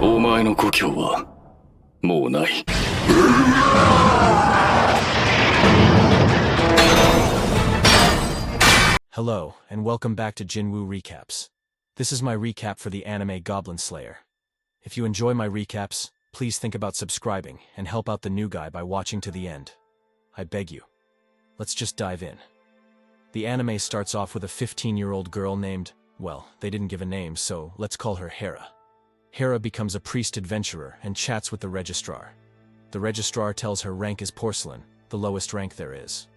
お前の故郷はもうない。Hello, and welcome back to JinWoo Recaps. This is my recap for the anime Goblin Slayer. If you enjoy my recaps, please think about subscribing and help out the new guy by watching to the end. I beg you. Let's just dive in. The anime starts off with a 15-year-old girl named, well, they didn't give a name, so let's call her Hera. Hera becomes a priest adventurer and chats with the registrar. The registrar tells her rank is porcelain, the lowest rank there is.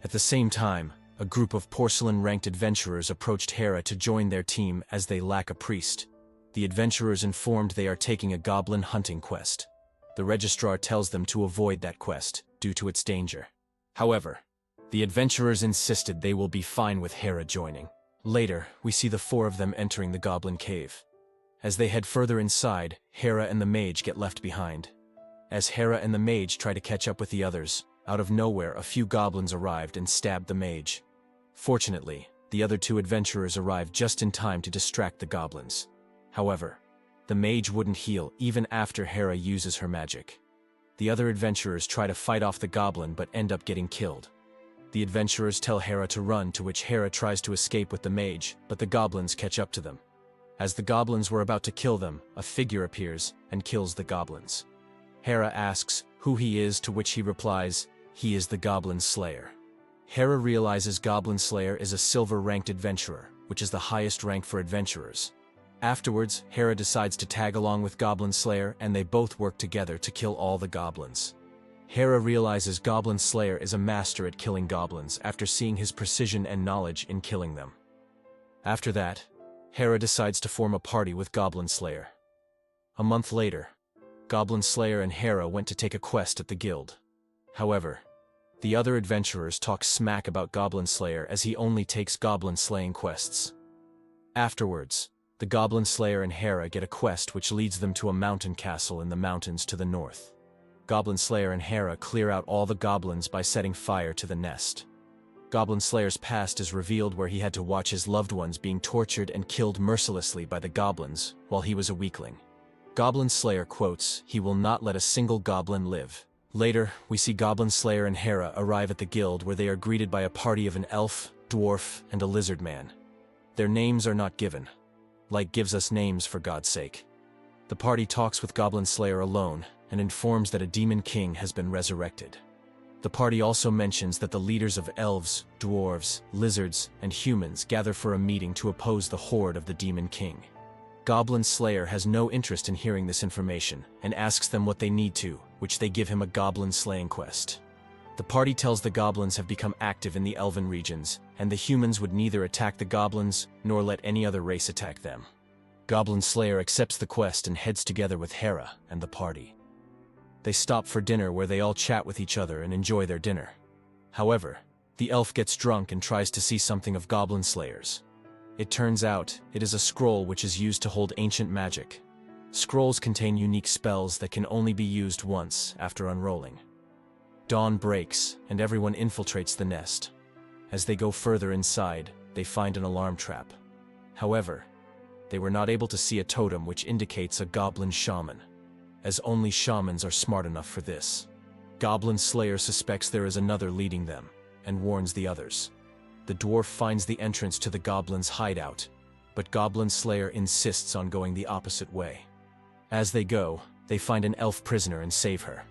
At the same time, a group of porcelain-ranked adventurers approached Hera to join their team as they lack a priest. The adventurers informed they are taking a goblin hunting quest. The registrar tells them to avoid that quest, due to its danger. However, the adventurers insisted they will be fine with Hera joining. Later, we see the four of them entering the goblin cave. As they head further inside, Hera and the mage get left behind. As Hera and the mage try to catch up with the others, out of nowhere a few goblins arrived and stabbed the mage. Fortunately, the other two adventurers arrived just in time to distract the goblins. However, the mage wouldn't heal even after Hera uses her magic. The other adventurers try to fight off the goblin but end up getting killed. The adventurers tell Hera to run, to which Hera tries to escape with the mage, but the goblins catch up to them. As the goblins were about to kill them, a figure appears and kills the goblins. Hera asks who he is, to which he replies, he is the Goblin Slayer. Hera realizes Goblin Slayer is a silver-ranked adventurer, which is the highest rank for adventurers. Afterwards, Hera decides to tag along with Goblin Slayer and they both work together to kill all the goblins. Hera realizes Goblin Slayer is a master at killing goblins after seeing his precision and knowledge in killing them. After that, Hera decides to form a party with Goblin Slayer. A month later, Goblin Slayer and Hera went to take a quest at the guild. However, the other adventurers talk smack about Goblin Slayer as he only takes goblin slaying quests. Afterwards, the Goblin Slayer and Hera get a quest which leads them to a mountain castle in the mountains to the north. Goblin Slayer and Hera clear out all the goblins by setting fire to the nest. Goblin Slayer's past is revealed, where he had to watch his loved ones being tortured and killed mercilessly by the goblins while he was a weakling. Goblin Slayer quotes, "He will not let a single goblin live." Later, we see Goblin Slayer and Hera arrive at the guild, where they are greeted by a party of an elf, dwarf, and a lizard man. Their names are not given. Like gives us names for God's sake. The party talks with Goblin Slayer alone and informs that a demon king has been resurrected. The party also mentions that the leaders of elves, dwarves, lizards, and humans gather for a meeting to oppose the horde of the demon king. Goblin Slayer has no interest in hearing this information and asks them what they need to, which they give him a goblin slaying quest. The party tells the goblins have become active in the elven regions, and the humans would neither attack the goblins nor let any other race attack them. Goblin Slayer accepts the quest and heads together with Hera and the party. They stop for dinner, where they all chat with each other and enjoy their dinner. However, the elf gets drunk and tries to see something of Goblin Slayers. It turns out, it is a scroll which is used to hold ancient magic. Scrolls contain unique spells that can only be used once after unrolling. Dawn breaks, and everyone infiltrates the nest. As they go further inside, they find an alarm trap. However, they were not able to see a totem which indicates a Goblin Shaman, as only shamans are smart enough for this. Goblin Slayer suspects there is another leading them, and warns the others. The dwarf finds the entrance to the goblins' hideout, but Goblin Slayer insists on going the opposite way. As they go, they find an elf prisoner and save her.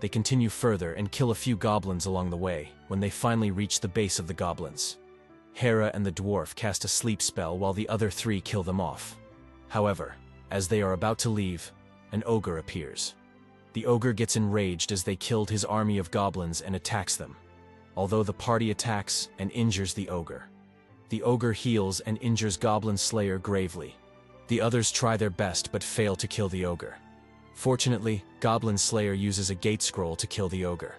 They continue further and kill a few goblins along the way, when they finally reach the base of the goblins. Hera and the dwarf cast a sleep spell while the other three kill them off. However, as they are about to leave, an ogre appears. The ogre gets enraged as they killed his army of goblins and attacks them. Although the party attacks and injures the ogre heals and injures Goblin Slayer gravely. The others try their best but fail to kill the ogre. Fortunately, Goblin Slayer uses a gate scroll to kill the ogre.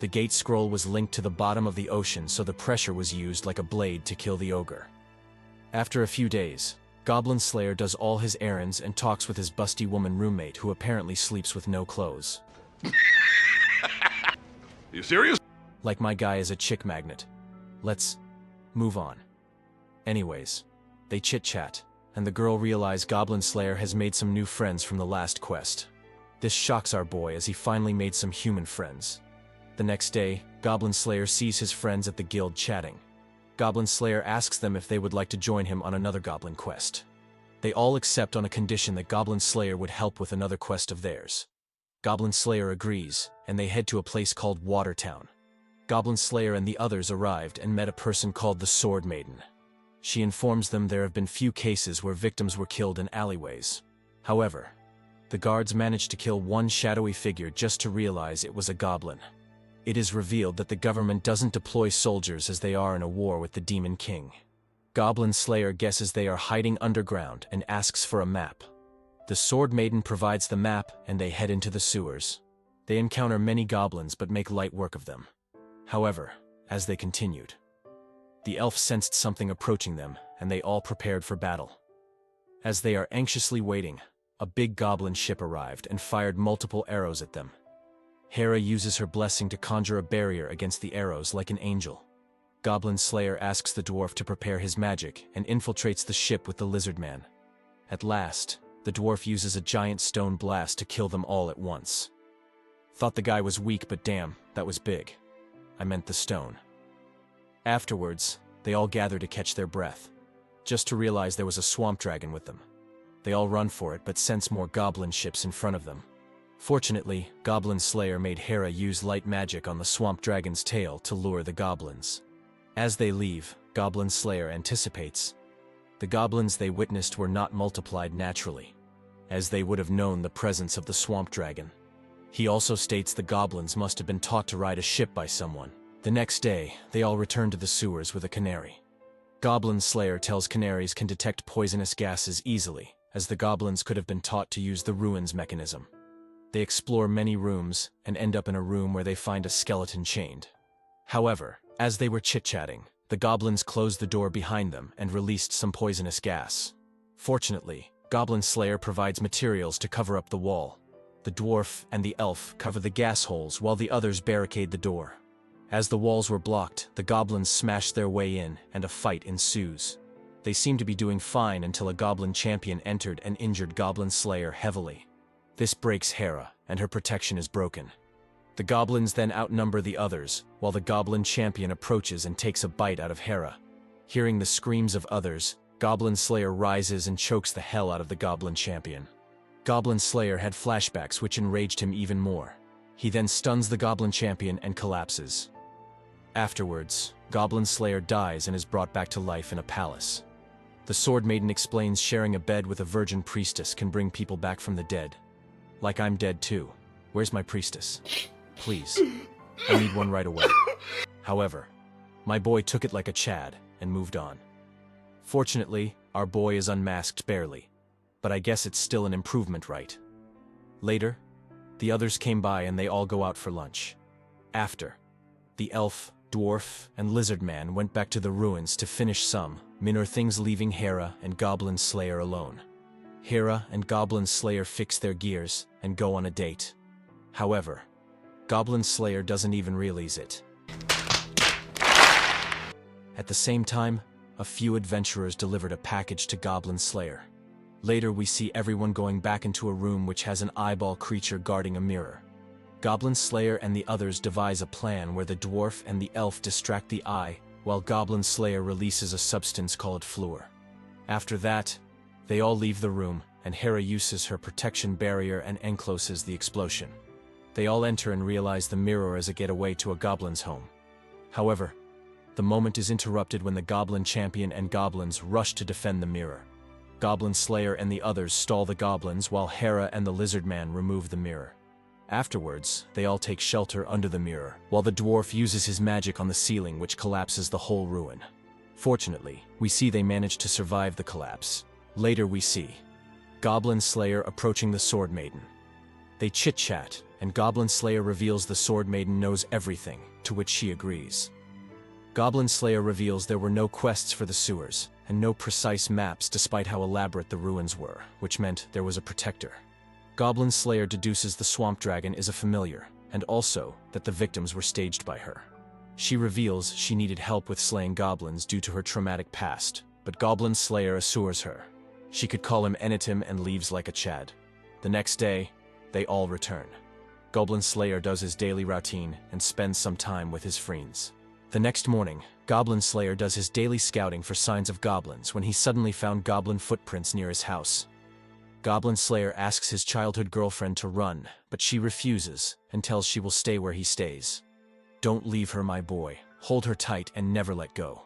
The gate scroll was linked to the bottom of the ocean, so the pressure was used like a blade to kill the ogre. After a few days, Goblin Slayer does all his errands and talks with his busty woman roommate, who apparently sleeps with no clothes. You serious? Like my guy is a chick magnet. Let's move on. Anyways, they chit-chat, and the girl realizes Goblin Slayer has made some new friends from the last quest. This shocks our boy as he finally made some human friends. The next day, Goblin Slayer sees his friends at the guild chatting. Goblin Slayer asks them if they would like to join him on another goblin quest. They all accept on a condition that Goblin Slayer would help with another quest of theirs. Goblin Slayer agrees, and they head to a place called Watertown. Goblin Slayer and the others arrived and met a person called the Sword Maiden. She informs them there have been few cases where victims were killed in alleyways. However, the guards managed to kill one shadowy figure just to realize it was a goblin. It is revealed that the government doesn't deploy soldiers as they are in a war with the Demon King. Goblin Slayer guesses they are hiding underground and asks for a map. The Sword Maiden provides the map and they head into the sewers. They encounter many goblins but make light work of them. However, as they continued, the elf sensed something approaching them and they all prepared for battle. As they are anxiously waiting, a big goblin ship arrived and fired multiple arrows at them. Hera uses her blessing to conjure a barrier against the arrows like an angel. Goblin Slayer asks the dwarf to prepare his magic and infiltrates the ship with the lizard man. At last, the dwarf uses a giant stone blast to kill them all at once. Thought the guy was weak, but damn, that was big. I meant the stone. Afterwards, they all gather to catch their breath, just to realize there was a swamp dragon with them. They all run for it but sense more goblin ships in front of them. Fortunately, Goblin Slayer made Hera use light magic on the swamp dragon's tail to lure the goblins. As they leave, Goblin Slayer anticipates. The goblins they witnessed were not multiplied naturally, as they would have known the presence of the swamp dragon. He also states the goblins must have been taught to ride a ship by someone. The next day, they all return to the sewers with a canary. Goblin Slayer tells canaries can detect poisonous gases easily, as the goblins could have been taught to use the ruins mechanism. They explore many rooms and end up in a room where they find a skeleton chained. However, as they were chit-chatting, the goblins closed the door behind them and released some poisonous gas. Fortunately, Goblin Slayer provides materials to cover up the wall. The dwarf and the elf cover the gas holes while the others barricade the door. As the walls were blocked, the goblins smash their way in and a fight ensues. They seem to be doing fine until a Goblin Champion entered and injured Goblin Slayer heavily. This breaks Hera, and her protection is broken. The goblins then outnumber the others, while the Goblin Champion approaches and takes a bite out of Hera. Hearing the screams of others, Goblin Slayer rises and chokes the hell out of the Goblin Champion. Goblin Slayer had flashbacks which enraged him even more. He then stuns the Goblin Champion and collapses. Afterwards, Goblin Slayer dies and is brought back to life in a palace. The Sword Maiden explains sharing a bed with a virgin priestess can bring people back from the dead. Like I'm dead too. Where's my priestess? Please. I need one right away. However, my boy took it like a Chad and moved on. Fortunately, our boy is unmasked barely, but I guess it's still an improvement, right? Later, the others came by and they all go out for lunch. After, the elf, dwarf, and lizard man went back to the ruins to finish some minor things, leaving Hera and Goblin Slayer alone. Hera and Goblin Slayer fix their gears and go on a date. However, Goblin Slayer doesn't even realize it. At the same time, a few adventurers delivered a package to Goblin Slayer. Later we see everyone going back into a room which has an eyeball creature guarding a mirror. Goblin Slayer and the others devise a plan where the dwarf and the elf distract the eye, while Goblin Slayer releases a substance called fluor. After that, they all leave the room, and Hera uses her protection barrier and encloses the explosion. They all enter and realize the mirror is a getaway to a goblin's home. However, the moment is interrupted when the Goblin Champion and goblins rush to defend the mirror. Goblin Slayer and the others stall the goblins while Hera and the lizard man remove the mirror. Afterwards, they all take shelter under the mirror, while the dwarf uses his magic on the ceiling which collapses the whole ruin. Fortunately, we see they manage to survive the collapse. Later we see Goblin Slayer approaching the Sword Maiden. They chit-chat, and Goblin Slayer reveals the Sword Maiden knows everything, to which she agrees. Goblin Slayer reveals there were no quests for the sewers, and no precise maps despite how elaborate the ruins were, which meant there was a protector. Goblin Slayer deduces the swamp dragon is a familiar, and also that the victims were staged by her. She reveals she needed help with slaying goblins due to her traumatic past, but Goblin Slayer assures her She could call him anytime and leaves like a Chad. The next day, they all return. Goblin Slayer does his daily routine and spends some time with his friends. The next morning, Goblin Slayer does his daily scouting for signs of goblins when he suddenly found goblin footprints near his house. Goblin Slayer asks his childhood girlfriend to run, but she refuses and tells she will stay where he stays. "Don't leave her, my boy. Hold her tight and never let go."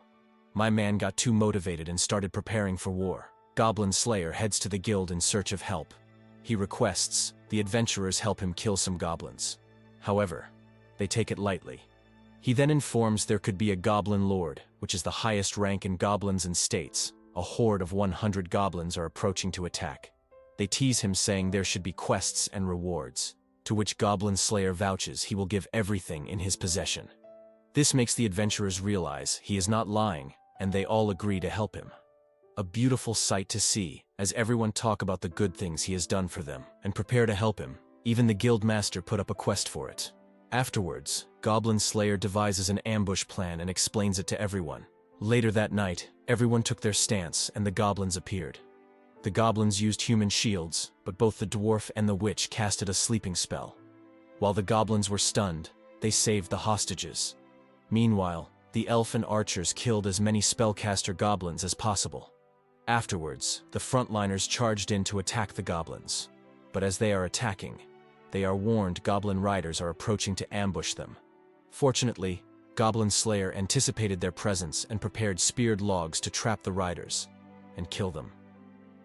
My man got too motivated and started preparing for war. Goblin Slayer heads to the guild in search of help. He requests the adventurers help him kill some goblins. However, they take it lightly. He then informs there could be a Goblin Lord, which is the highest rank in goblins, and states a horde of 100 goblins are approaching to attack. They tease him, saying there should be quests and rewards, to which Goblin Slayer vouches he will give everything in his possession. This makes the adventurers realize he is not lying, and they all agree to help him. A beautiful sight to see, as everyone talk about the good things he has done for them, and prepare to help him. Even the guild master put up a quest for it. Afterwards, Goblin Slayer devises an ambush plan and explains it to everyone. Later that night, everyone took their stance and the goblins appeared. The goblins used human shields, but both the dwarf and the witch casted a sleeping spell. While the goblins were stunned, they saved the hostages. Meanwhile, the elf and archers killed as many spellcaster goblins as possible. Afterwards, the frontliners charged in to attack the goblins. But as they are attacking, they are warned goblin riders are approaching to ambush them. Fortunately, Goblin Slayer anticipated their presence and prepared speared logs to trap the riders and kill them.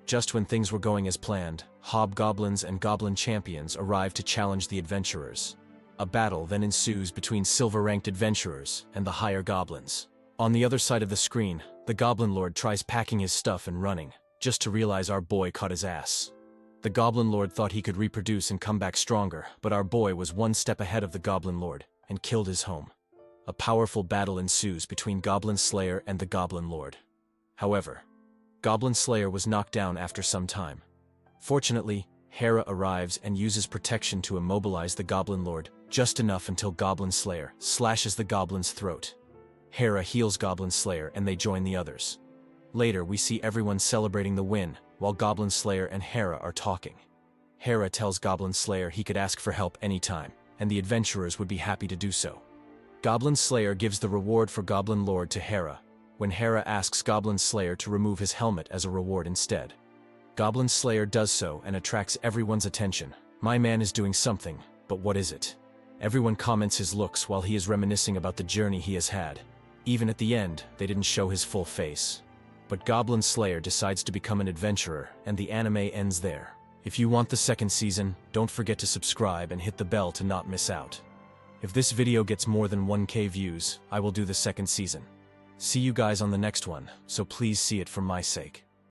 Just when things were going as planned, hobgoblins and goblin champions arrive to challenge the adventurers. A battle then ensues between silver-ranked adventurers and the higher goblins. On the other side of the screen, the Goblin Lord tries packing his stuff and running, just to realize our boy caught his ass. The Goblin Lord thought he could reproduce and come back stronger, but our boy was one step ahead of the Goblin Lord and killed his home. A powerful battle ensues between Goblin Slayer and the Goblin Lord. However, Goblin Slayer was knocked down after some time. Fortunately, Hera arrives and uses protection to immobilize the Goblin Lord, just enough until Goblin Slayer slashes the goblin's throat. Hera heals Goblin Slayer and they join the others. Later, we see everyone celebrating the win, while Goblin Slayer and Hera are talking. Hera tells Goblin Slayer he could ask for help anytime, and the adventurers would be happy to do so. Goblin Slayer gives the reward for Goblin Lord to Hera, when Hera asks Goblin Slayer to remove his helmet as a reward instead. Goblin Slayer does so and attracts everyone's attention. My man is doing something, but what is it? Everyone comments his looks while he is reminiscing about the journey he has had. Even at the end, they didn't show his full face. But Goblin Slayer decides to become an adventurer, and the anime ends there. If you want the second season, don't forget to subscribe and hit the bell to not miss out. If this video gets more than 1K views, I will do the second season. See you guys on the next one, so please see it for my sake.